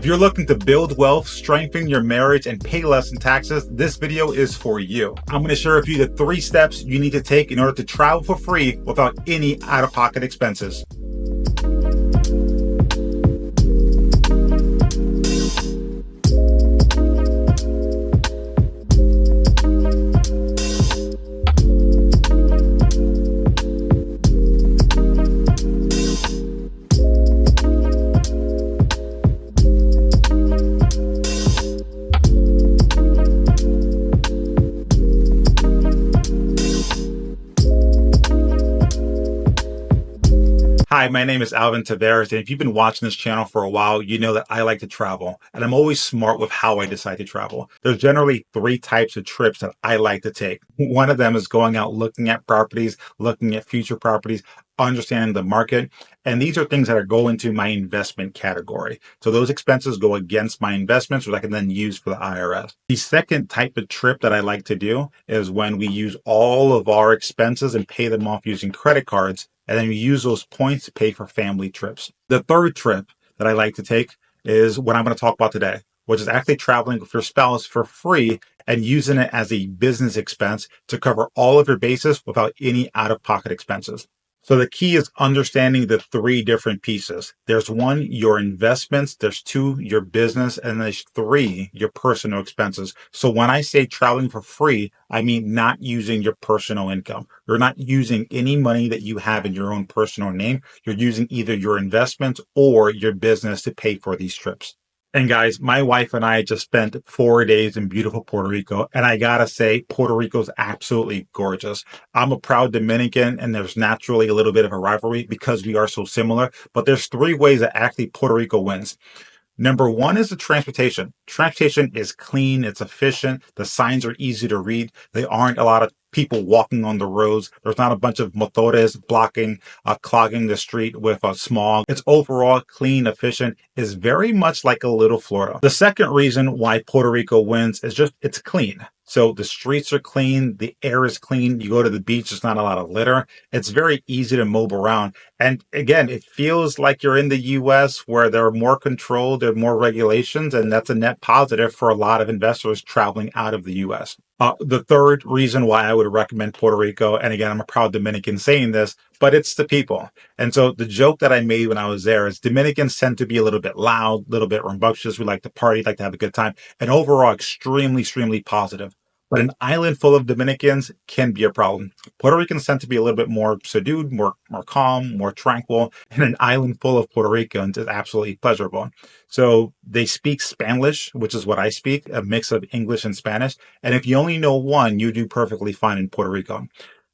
If you're looking to build wealth, strengthen your marriage, and pay less in taxes, this video is for you. I'm going to share with you the 3 steps you need to take in order to travel for free without any out-of-pocket expenses. Hi, my name is Alvin Taveras, and if you've been watching this channel for a while, you know that I like to travel, and I'm always smart with how I decide to travel. There's generally 3 types of trips that I like to take. One of them is going out looking at properties, looking at future properties, understanding the market, and these are things that are go into my investment category. So those expenses go against my investments, which I can then use for the IRS. The second type of trip that I like to do is when we use all of our expenses and pay them off using credit cards, and then we use those points to pay for family trips. The third trip that I like to take is what I'm going to talk about today, which is actually traveling with your spouse for free and using it as a business expense to cover all of your bases without any out-of-pocket expenses. So the key is understanding the 3 different pieces. There's 1, your investments, there's 2, your business, and there's 3, your personal expenses. So when I say traveling for free, I mean not using your personal income. You're not using any money that you have in your own personal name. You're using either your investments or your business to pay for these trips. And guys, my wife and I just spent 4 days in beautiful Puerto Rico. And I gotta say, Puerto Rico's absolutely gorgeous. I'm a proud Dominican, and there's naturally a little bit of a rivalry because we are so similar. But there's 3 ways that actually Puerto Rico wins. Number 1 is the transportation. Transportation is clean, it's efficient, the signs are easy to read. There aren't a lot of people walking on the roads. There's not a bunch of motores blocking, clogging the street with smog. It's overall clean, efficient. It's very much like a little Florida. The second reason why Puerto Rico wins is just it's clean. So the streets are clean, the air is clean. You go to the beach, there's not a lot of litter. It's very easy to move around. And again, it feels like you're in the US where there are more control, there are more regulations, and that's a net positive for a lot of investors traveling out of the US. The third reason why I would recommend Puerto Rico, and again, I'm a proud Dominican saying this, but it's the people. And so the joke that I made when I was there is Dominicans tend to be a little bit loud, a little bit rambunctious. We like to party, like to have a good time, and overall extremely, extremely positive. But an island full of Dominicans can be a problem. Puerto Ricans tend to be a little bit more subdued, more calm, more tranquil, and an island full of Puerto Ricans is absolutely pleasurable. So they speak Spanish, which is what I speak, a mix of English and Spanish. And if you only know one, you do perfectly fine in Puerto Rico.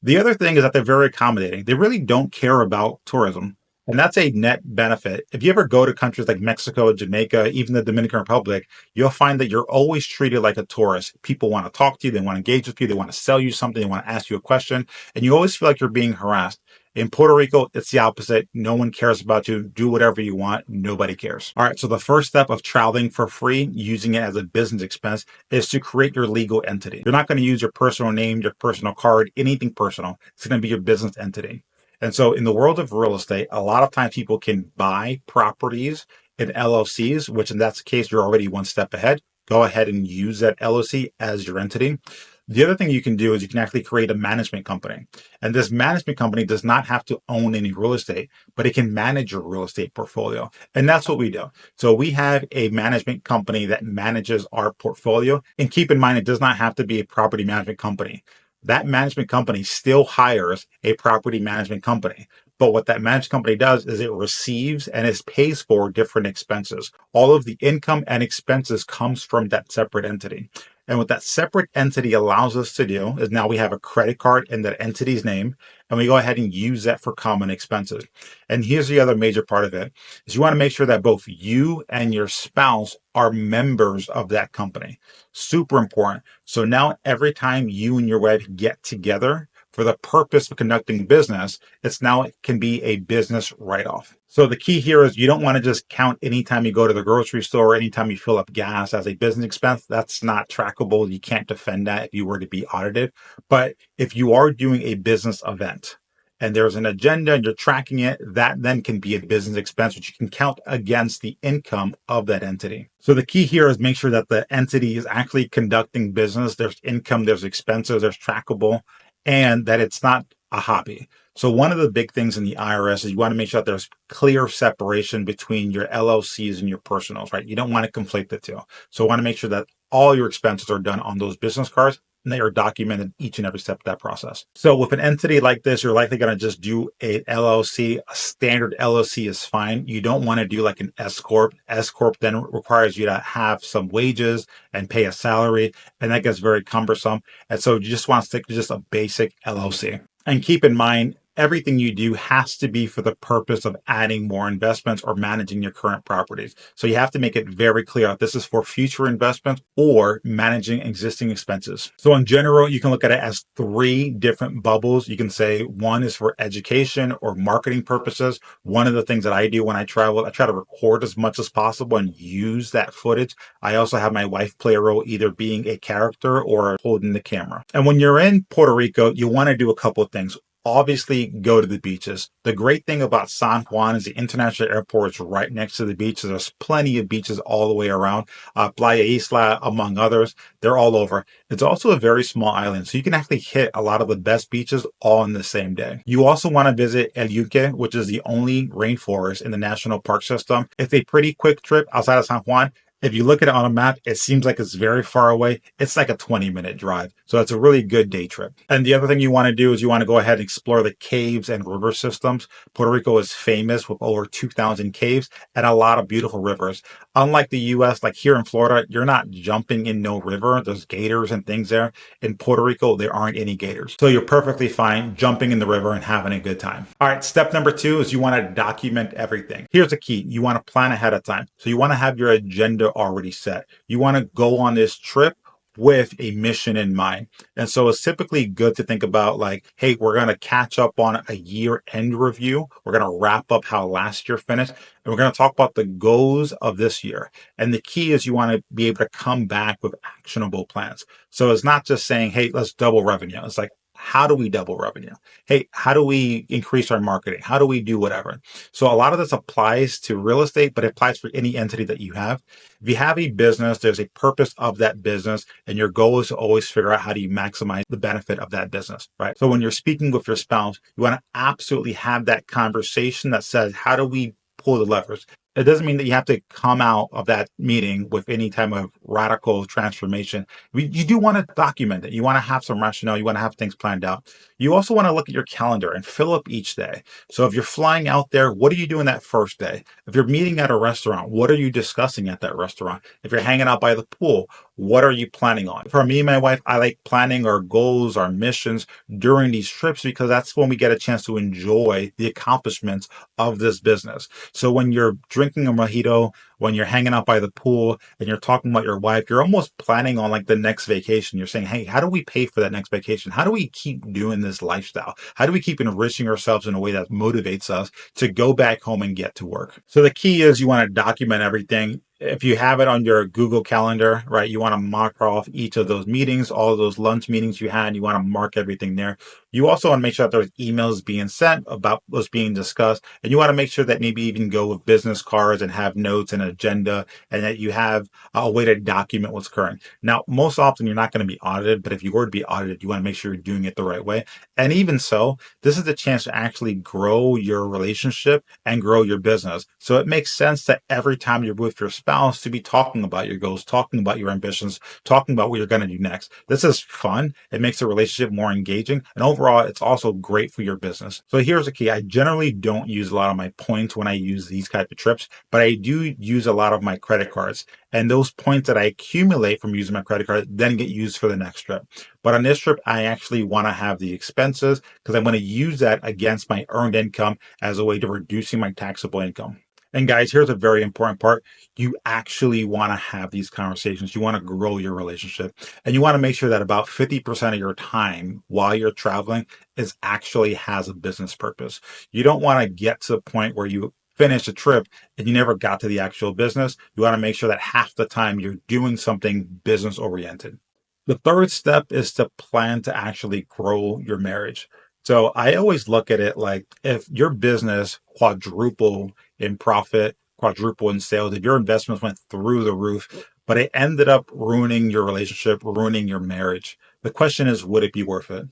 The other thing is that they're very accommodating. They really don't care about tourism. And that's a net benefit. If you ever go to countries like Mexico, Jamaica, even the Dominican Republic, you'll find that you're always treated like a tourist. People want to talk to you. They want to engage with you. They want to sell you something. They want to ask you a question. And you always feel like you're being harassed. In Puerto Rico, it's the opposite. No one cares about you. Do whatever you want. Nobody cares. All right. So the first step of traveling for free, using it as a business expense, is to create your legal entity. You're not going to use your personal name, your personal card, anything personal. It's going to be your business entity. And so in the world of real estate, a lot of times people can buy properties in LLCs, which in that case, you're already 1 step ahead. Go ahead and use that LLC as your entity. The other thing you can do is you can actually create a management company. And this management company does not have to own any real estate, but it can manage your real estate portfolio. And that's what we do. So we have a management company that manages our portfolio. And keep in mind, it does not have to be a property management company. That management company still hires a property management company. But what that management company does is it receives and it pays for different expenses. All of the income and expenses comes from that separate entity. And what that separate entity allows us to do is now we have a credit card in that entity's name, and we go ahead and use that for common expenses. And here's the other major part of it is you want to make sure that both you and your spouse are members of that company. Super important. So now every time you and your wife get together for the purpose of conducting business, it can be a business write-off. So the key here is you don't want to just count anytime you go to the grocery store, anytime you fill up gas as a business expense. That's not trackable. You can't defend that if you were to be audited. But if you are doing a business event and there's an agenda and you're tracking it, that then can be a business expense, which you can count against the income of that entity. So the key here is make sure that the entity is actually conducting business. There's income, there's expenses, there's trackable, and that it's not a hobby. So one of the big things in the IRS is you want to make sure that there's clear separation between your LLCs and your personals, right? You don't want to conflate the two. So I want to make sure that all your expenses are done on those business cards and they are documented each and every step of that process. So with an entity like this, you're likely going to just do a LLC. A standard LLC is fine. You don't want to do like an S Corp. S Corp then requires you to have some wages and pay a salary, and that gets very cumbersome. And so you just want to stick to just a basic LLC. And keep in mind, everything you do has to be for the purpose of adding more investments or managing your current properties. So you have to make it very clear that this is for future investments or managing existing expenses. So in general, you can look at it as three different bubbles. You can say one is for education or marketing purposes. One of the things that I do when I travel, I try to record as much as possible and use that footage. I also have my wife play a role, either being a character or holding the camera. And when you're in Puerto Rico, you want to do a couple of things. Obviously, go to the beaches. The great thing about San Juan is the international airport is right next to the beaches. There's plenty of beaches all the way around. Playa Isla, among others, they're all over. It's also a very small island, so you can actually hit a lot of the best beaches all in the same day. You also want to visit El Yunque, which is the only rainforest in the national park system. It's a pretty quick trip outside of San Juan. If you look at it on a map, it seems like it's very far away. It's like a 20-minute drive. So it's a really good day trip. And the other thing you want to do is you want to go ahead and explore the caves and river systems. Puerto Rico is famous with over 2,000 caves and a lot of beautiful rivers. Unlike the US, like here in Florida, you're not jumping in no river. There's gators and things there. In Puerto Rico, there aren't any gators. So you're perfectly fine jumping in the river and having a good time. All right, step number 2 is you want to document everything. Here's the key. You want to plan ahead of time. So you want to have your agenda already set. You want to go on this trip with a mission in mind. And so it's typically good to think about like, hey, we're going to catch up on a year end review. We're going to wrap up how last year finished. And we're going to talk about the goals of this year. And the key is you want to be able to come back with actionable plans. So it's not just saying, hey, let's double revenue. It's like, how do we double revenue? Hey, how do we increase our marketing? How do we do whatever? So a lot of this applies to real estate, but it applies for any entity that you have. If you have a business, there's a purpose of that business, and your goal is to always figure out how do you maximize the benefit of that business, right? So when you're speaking with your spouse, you want to absolutely have that conversation that says, how do we pull the levers? It doesn't mean that you have to come out of that meeting with any type of radical transformation. You do want to document it. You want to have some rationale. You want to have things planned out. You also want to look at your calendar and fill up each day. So if you're flying out there, what are you doing that first day? If you're meeting at a restaurant, what are you discussing at that restaurant? If you're hanging out by the pool, what are you planning on? For me and my wife, I like planning our goals, our missions during these trips because that's when we get a chance to enjoy the accomplishments of this business. So when you're drinking a mojito, when you're hanging out by the pool and you're talking about your wife, you're almost planning on like the next vacation. You're saying, hey, how do we pay for that next vacation? How do we keep doing this lifestyle? How do we keep enriching ourselves in a way that motivates us to go back home and get to work? So the key is you want to document everything. If you have it on your Google Calendar, right, you want to mark off each of those meetings, all of those lunch meetings you had, you want to mark everything there. You also want to make sure that there's emails being sent about what's being discussed. And you want to make sure that maybe even go with business cards and have notes and agenda and that you have a way to document what's occurring. Now, most often you're not going to be audited, but if you were to be audited, you want to make sure you're doing it the right way. And even so, this is the chance to actually grow your relationship and grow your business. So it makes sense that every time you're with your spouse to be talking about your goals, talking about your ambitions, talking about what you're going to do next. This is fun. It makes the relationship more engaging. And overall, it's also great for your business. So here's the key. I generally don't use a lot of my points when I use these type of trips, but I do use a lot of my credit cards. And those points that I accumulate from using my credit card then get used for the next trip. But on this trip, I actually want to have the expenses because I want to use that against my earned income as a way to reducing my taxable income. And guys, here's a very important part. You actually want to have these conversations. You want to grow your relationship and you want to make sure that about 50% of your time while you're traveling is actually has a business purpose. You don't want to get to the point where you finish a trip and you never got to the actual business. You want to make sure that half the time you're doing something business oriented. The third step is to plan to actually grow your marriage. So I always look at it like if your business quadruple in profit, quadruple in sales, if your investments went through the roof, but it ended up ruining your relationship, ruining your marriage, the question is, would it be worth it?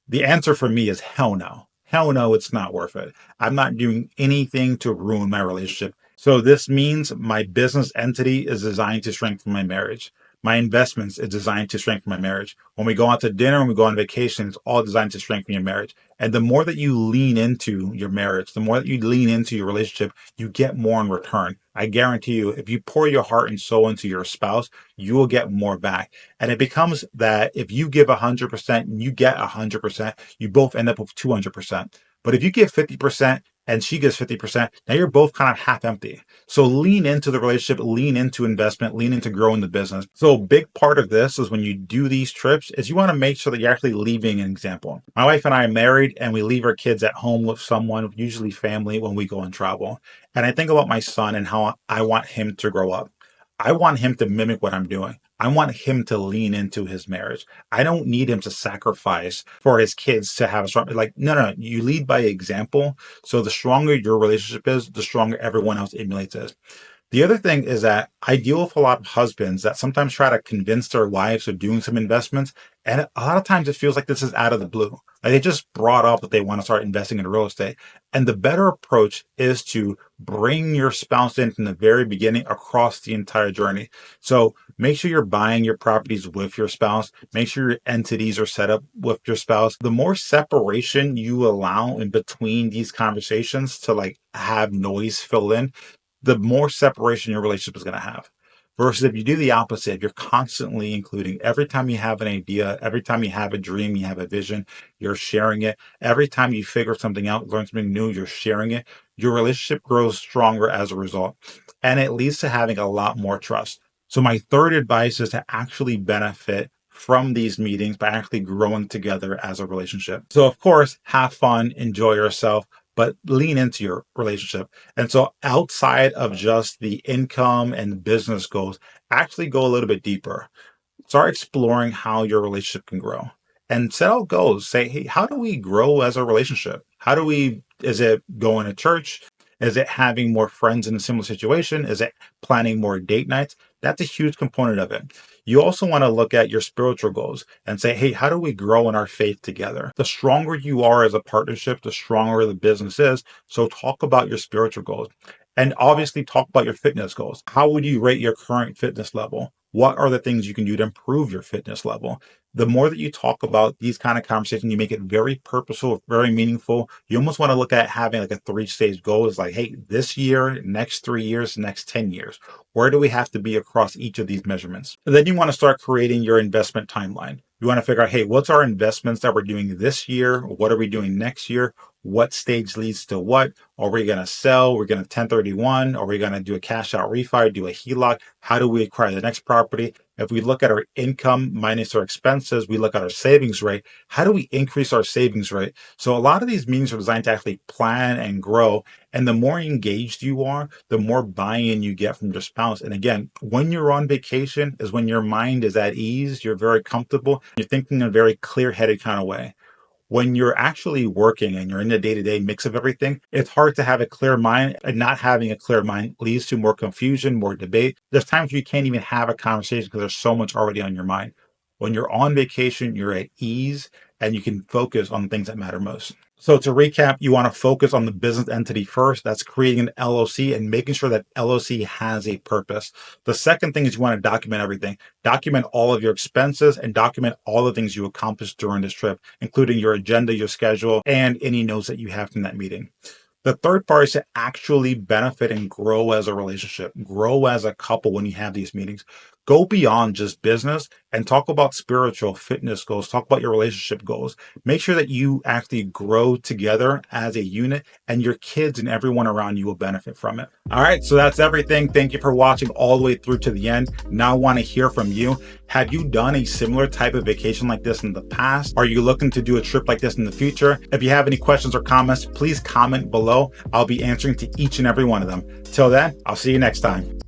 The answer for me is hell no. Hell no, it's not worth it. I'm not doing anything to ruin my relationship. So this means my business entity is designed to strengthen my marriage. My investments is designed to strengthen my marriage. When we go out to dinner and we go on vacation, it's all designed to strengthen your marriage. And the more that you lean into your marriage, the more that you lean into your relationship, you get more in return. I guarantee you, if you pour your heart and soul into your spouse, you will get more back. And it becomes that if you give 100% and you get 100%, you both end up with 200%. But if you give 50% and she gives 50%, now you're both kind of half empty. So lean into the relationship, lean into investment, lean into growing the business. So a big part of this is when you do these trips is you want to make sure that you're actually leaving an example. My wife and I are married and we leave our kids at home with someone, usually family, when we go and travel. And I think about my son and how I want him to grow up. I want him to mimic what I'm doing. I want him to lean into his marriage. I don't need him to sacrifice for his kids to have a strong, like, no. You lead by example. So the stronger your relationship is, the stronger everyone else emulates it. The other thing is that I deal with a lot of husbands that sometimes try to convince their wives of doing some investments. And a lot of times it feels like this is out of the blue. Like they just brought up that they want to start investing in real estate. And the better approach is to bring your spouse in from the very beginning across the entire journey. So make sure you're buying your properties with your spouse. Make sure your entities are set up with your spouse. The more separation you allow in between these conversations to like have noise fill in, the more separation your relationship is going to have. Versus if you do the opposite, you're constantly including every time you have an idea, every time you have a dream, you have a vision, you're sharing it. Every time you figure something out, learn something new, you're sharing it. Your relationship grows stronger as a result. And it leads to having a lot more trust. So my third advice is to actually benefit from these meetings by actually growing together as a relationship. So of course, have fun, enjoy yourself, but lean into your relationship. And so outside of just the income and business goals, actually go a little bit deeper. Start exploring how your relationship can grow and set out goals. Say, hey, how do we grow as a relationship? Is it going to church? Is it having more friends in a similar situation? Is it planning more date nights? That's a huge component of it. You also want to look at your spiritual goals and say, hey, how do we grow in our faith together? The stronger you are as a partnership, the stronger the business is. So talk about your spiritual goals and obviously talk about your fitness goals. How would you rate your current fitness level? What are the things you can do to improve your fitness level? The more that you talk about these kind of conversations, you make it very purposeful, very meaningful. You almost want to look at having like a 3-stage goal. It's like, hey, this year, next 3 years, next 10 years. Where do we have to be across each of these measurements? And then you want to start creating your investment timeline. You want to figure out, hey, what's our investments that we're doing this year? What are we doing next year? What stage leads to what? Are we going to sell? We're going to 1031? Are we going to do a cash out refi, do a HELOC? How do we acquire the next property? If we look at our income minus our expenses, we look at our savings rate. How do we increase our savings rate? So a lot of these meetings are designed to actually plan and grow. And the more engaged you are, the more buy-in you get from your spouse. And again, when you're on vacation is when your mind is at ease, you're very comfortable, you're thinking in a very clear-headed kind of way. When you're actually working and you're in the day-to-day mix of everything, it's hard to have a clear mind, and not having a clear mind leads to more confusion, more debate. There's times you can't even have a conversation because there's so much already on your mind. When you're on vacation, you're at ease and you can focus on the things that matter most. So to recap, you want to focus on the business entity first. That's creating an LLC and making sure that LLC has a purpose. The second thing is you want to document everything. Document all of your expenses and document all the things you accomplished during this trip, including your agenda, your schedule, and any notes that you have from that meeting. The third part is to actually benefit and grow as a relationship, grow as a couple when you have these meetings. Go beyond just business and talk about spiritual fitness goals, talk about your relationship goals. Make sure that you actually grow together as a unit and your kids and everyone around you will benefit from it. All right, so that's everything. Thank you for watching all the way through to the end. Now I want to hear from you. Have you done a similar type of vacation like this in the past? Are you looking to do a trip like this in the future? If you have any questions or comments, please comment below. I'll be answering to each and every one of them. Till then, I'll see you next time.